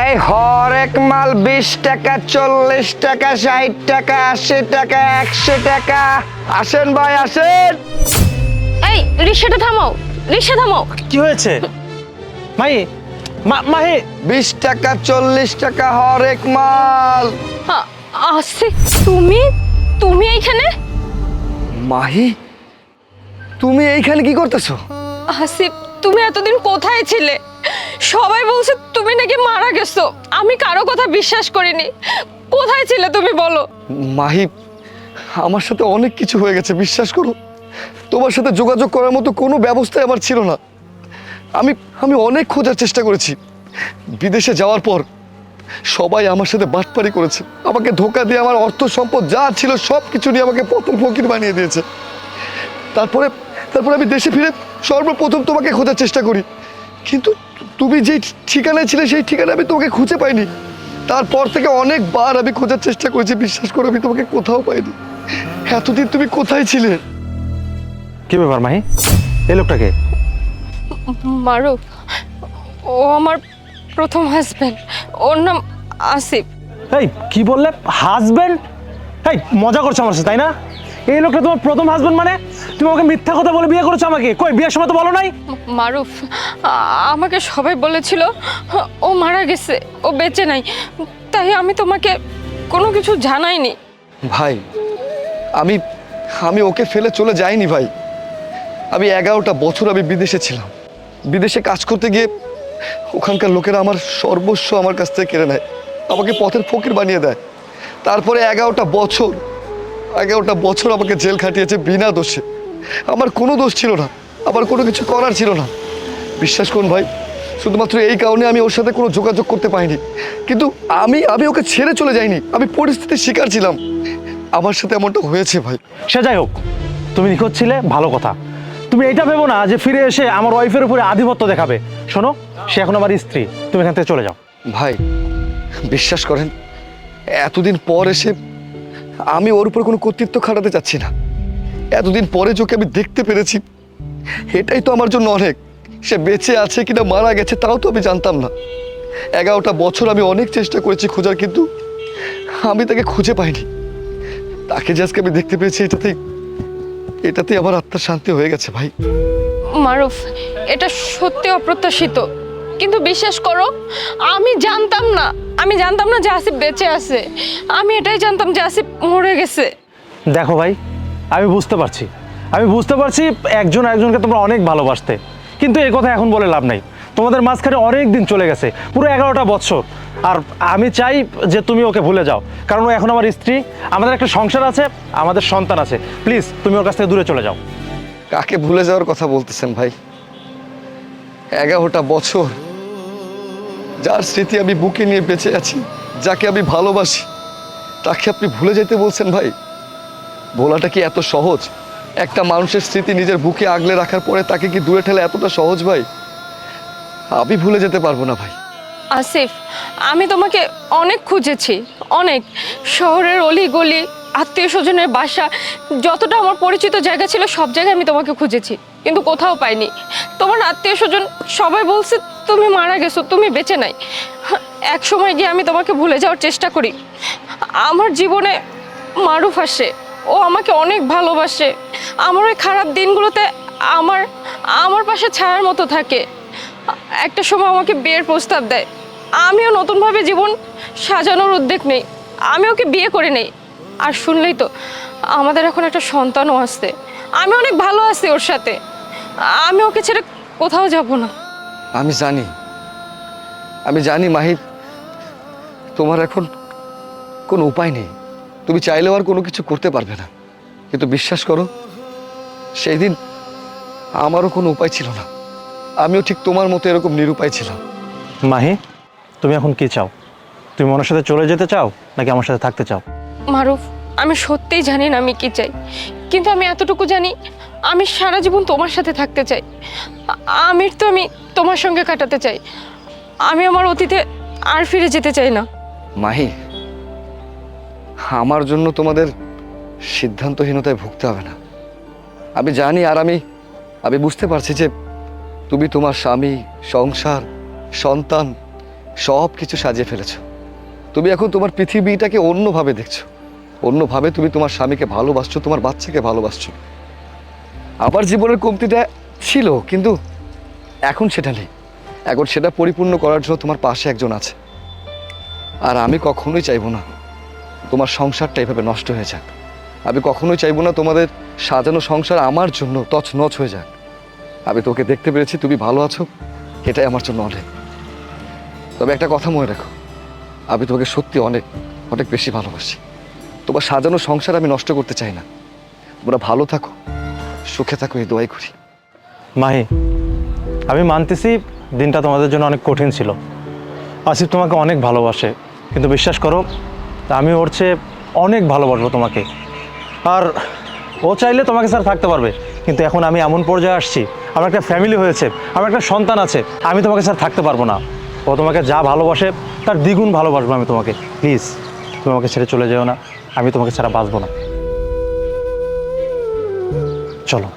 এই হরেক মাল 20 টাকা, 40 টাকা, 60 টাকা, 80 টাকা, 100 টাকা। আসেন ভাই আসেন। এই রিকশাটা থামাও, রিকশা থামাও। কি হয়েছে মাহি? মাহি 20 টাকা, 40 টাকা হরেক মাল। আসিফ, তুমি তুমি এইখানে? মাহি, তুমি এইখানে কি করতেছো? আসিফ, তুমি এতদিন কোথায় ছিলে? সবাই বলছে তুমি নাকি মারা গেছো। আমি কারো কথা বিশ্বাস করিনি। কোথায় ছিলে তুমি বলো? মাহি, আমার সাথে অনেক কিছু হয়ে গেছে, বিশ্বাস করো। তোমার সাথে যোগাযোগ করার মতো কোনো ব্যবস্থাই আমার ছিল না। আমি অনেক খোঁজার চেষ্টা করেছি। বিদেশে যাওয়ার পর সবাই আমার সাথে বাটপারি করেছে, আমাকে ধোকা দিয়ে আমার অর্থ সম্পদ যা ছিল সব কিছু নিয়ে আমাকে পথের ফকির বানিয়ে দিয়েছে। তারপরে আমি দেশে ফিরে সর্বপ্রথম তোমাকে খোঁজার চেষ্টা করি, কিন্তু তুমি যেই ঠিকানায় ছিলে সেই ঠিকানায় আমি তোমাকে খুঁজে পাইনি। তারপর থেকে অনেকবার আমি খোঁজার চেষ্টা করেছি, বিশ্বাস করো আমি তোমাকে কোথাও পাইনি। এতদিন তুমি কোথায় ছিলে? কি ব্যাপার মাহি? এই লোকটাকে? মারুফ, ও আমার প্রথম হাজবেন্ড। ওর নাম আসিফ। এই কি বললে? হাজবেন্ড? এই মজা করছো আমার সাথে, তাই না? এই লোকটা তোমার প্রথম হাজবেন্ড মানে? তুমি ওকে মিথ্যা কথা বলে বিয়ে করেছো আমাকে? কই বিয়ের সময় তো বলো নাই? মারুফ, আমাকে সবাই বলেছিল ও মারা গেছে, ও বেঁচে নাই, তাই আমি তোমাকে কোনো কিছু জানাইনি। ভাই, আমি আমি ওকে ফেলে চলে যাইনি ভাই। আমি 11টা বছর আমি বিদেশে ছিলাম। বিদেশে কাজ করতে গিয়ে ওখানকার লোকেরা আমার সর্বস্ব আমার কাছ থেকে কেড়ে নেয়, আমাকে পথের ফকির বানিয়ে দেয়। তারপরে 11টা বছর আমাকে জেল খাটিয়েছে বিনা দোষে। আমার কোনো দোষ ছিল না, আমার কোনো কিছু করার ছিল না। বিশ্বাস করুন ভাই, শুধুমাত্র এই কারণে আমি ওর সাথে কোনো যোগাযোগ করতে পারিনি। কিন্তু আমি ওকে ছেড়ে চলে যাইনি, আমি পরিস্থিতির শিকার ছিলাম। আমার সাথে এমনটা হয়েছে ভাই। সে যাই হোক, তুমি নিখোঁজ ছিলে, ভালো কথা। তুমি এটা ভেবো না যে ফিরে এসে আমার ওয়াইফের উপরে আধিপত্য দেখাবে। শোনো, সে এখন আমার স্ত্রী, তুমি এখান থেকে চলে যাও। ভাই বিশ্বাস করেন, এতদিন পর এসে আমি ওর উপর কোনো কর্তৃত্ব খাটাতে চাচ্ছি না। এতদিন পরে যোকে আমি দেখতে পেরেছি, এটাই তো আমার জন্য অনেক। সে বেঁচে আছে কিনা মারা গেছে তাও তো আমি জানতাম না। 11টা বছর আমি অনেক চেষ্টা করেছি খোঁজার, কিন্তু আমি তাকে খুঁজে পাইনি। তাকে যে আজকে আমি দেখতে পেয়েছি, এটাতেই আমার আত্মার শান্তি হয়ে গেছে ভাই। মারুফ, এটা সত্যি অপ্রত্যাশিত, কিন্তু বিশ্বাস করো আমি জানতাম না যে আসিফ বেঁচে আছে। আমি এটাই জানতাম যে আসিফ মরে গেছে। দেখো ভাই, আমি বুঝতে পারছি একজন একজনকে তোমরা অনেক ভালোবাসতে, কিন্তু এই কথা এখন বলে লাভ নাই। তোমাদের মাঝখানে অনেক দিন চলে গেছে, পুরো 11টা বছর। আর আমি চাই যে তুমি ওকে ভুলে যাও, কারণ ও এখন আমার স্ত্রী, আমাদের একটা সংসার আছে, আমাদের সন্তান আছে। প্লিজ তুমি ওর কাছ থেকে দূরে চলে যাও। কাকে ভুলে যাওয়ার কথা বলতেছেন ভাই? 11টা বছর যার স্মৃতি আমি বুকে নিয়ে বেঁচে আছি, যাকে আমি ভালোবাসি, তাকে আপনি ভুলে যেতে বলছেন ভাই? ভোলাটা কি এত সহজ? একটা মানুষের স্মৃতি নিজের বুকে আগলে রাখার পরে তাকে কি দূরে ঠেলা এতটা সহজ ভাই? আমি ভুলে যেতে পারবো না ভাই। আসিফ, আমি তোমাকে অনেক খুঁজেছি, অনেক। শহরের অলিগলি, আত্মীয় স্বজনের বাসা, যতটা আমার পরিচিত জায়গা ছিল সব জায়গায় আমি তোমাকে খুঁজেছি, কিন্তু কোথাও পাইনি। তোমার আত্মীয় স্বজন সবাই বলছে তুমি মারা গেছো, তুমি বেঁচে নাই। এক সময় গিয়ে আমি তোমাকে ভুলে যাওয়ার চেষ্টা করি। আমার জীবনে মারুফ আসে, ও আমাকে অনেক ভালোবাসে। আমার ওই খারাপ দিনগুলোতে আমার পাশে ছায়ার মতো থাকে। একটা সময় আমাকে বিয়ের প্রস্তাব দেয়, আমিও নতুনভাবে জীবন সাজানোর উদ্যোগ নেই, আমি ওকে বিয়ে করে নেই। আর শুনলেই তো, আমাদের এখন একটা সন্তানও আসছে। আমি অনেক ভালো আছি ওর সাথে, আমি ওকে ছেড়ে কোথাও যাব না। আমি জানি মাহি, তোমার এখন কোনো উপায় নেই, তুমি চাইলেও আর কোনো কিছু করতে পারবে না। কিন্তু বিশ্বাস করো, সেই দিন আমারও কোনো উপায় ছিল না। আমিও ঠিক তোমার মতো এরকম নিরুপায় ছিলাম। মাহি, তুমি এখন কি চাও? তুমি ওনার সাথে চলে যেতে চাও নাকি আমার সাথে থাকতে চাও? মারুফ, আমি সত্যিই জানি না আমি কি চাই, কিন্তু আমি এতটুকু জানি আমি সারা জীবন তোমার সাথে থাকতে চাই। আমি তোমার সঙ্গে কাটাতে চাই। আমি আমার অতীতে আর ফিরে যেতে চাই না। মাহি, আমার জন্য তোমাদের সিদ্ধান্তহীনতায় ভুগতে হবে না। আমি জানি, আর আমি বুঝতে পারছি যে তুমি তোমার স্বামী, সংসার, সন্তান সব কিছু সাজিয়ে ফেলেছো। তুমি এখন তোমার পৃথিবীটাকে অন্যভাবে দেখছো, অন্যভাবে তুমি তোমার স্বামীকে ভালোবাসছো, তোমার বাচ্চাকে ভালোবাসছো। আমার জীবনের কমতিটা ছিল, কিন্তু এখন সেটা নেই। এখন সেটা পরিপূর্ণ করার জন্য তোমার পাশে একজন আছে। আর আমি কখনোই চাইবো না তোমার সংসারটা এভাবে নষ্ট হয়ে যাক। আমি কখনোই চাইবো না তোমাদের সাজানো সংসার আমার জন্য তছনছ হয়ে যাক। আমি তোকে দেখতে পেরেছি, তুমি ভালো আছো, এটাই আমার জন্য অনেক। তবে একটা কথা মনে রাখো, আমি তোমাকে সত্যি অনেক অনেক বেশি ভালোবাসি। তোমার সাজানো সংসার আমি নষ্ট করতে চাই না। তোমরা ভালো থাকো, সুখে থাকো, এই দোয়াই করি। মাহি, আমি মানতেছি দিনটা তোমাদের জন্য অনেক কঠিন ছিল। আসিফ তোমাকে অনেক ভালোবাসে, কিন্তু বিশ্বাস করো আমি ওর চেয়ে অনেক ভালোবাসবো তোমাকে। আর ও চাইলে তোমাকে স্যার থাকতে পারবে, কিন্তু এখন আমি এমন পর্যায়ে আসছি, আমার একটা ফ্যামিলি হয়েছে, আমার একটা সন্তান আছে, আমি তোমাকে স্যার থাকতে পারবো না। ও তোমাকে যা ভালোবাসে তার দ্বিগুণ ভালোবাসবো আমি তোমাকে। প্লিজ তুমি আমাকে ছেড়ে চলে যেও না, আমি তোমাকে ছাড়া বাঁচবো না। চলো।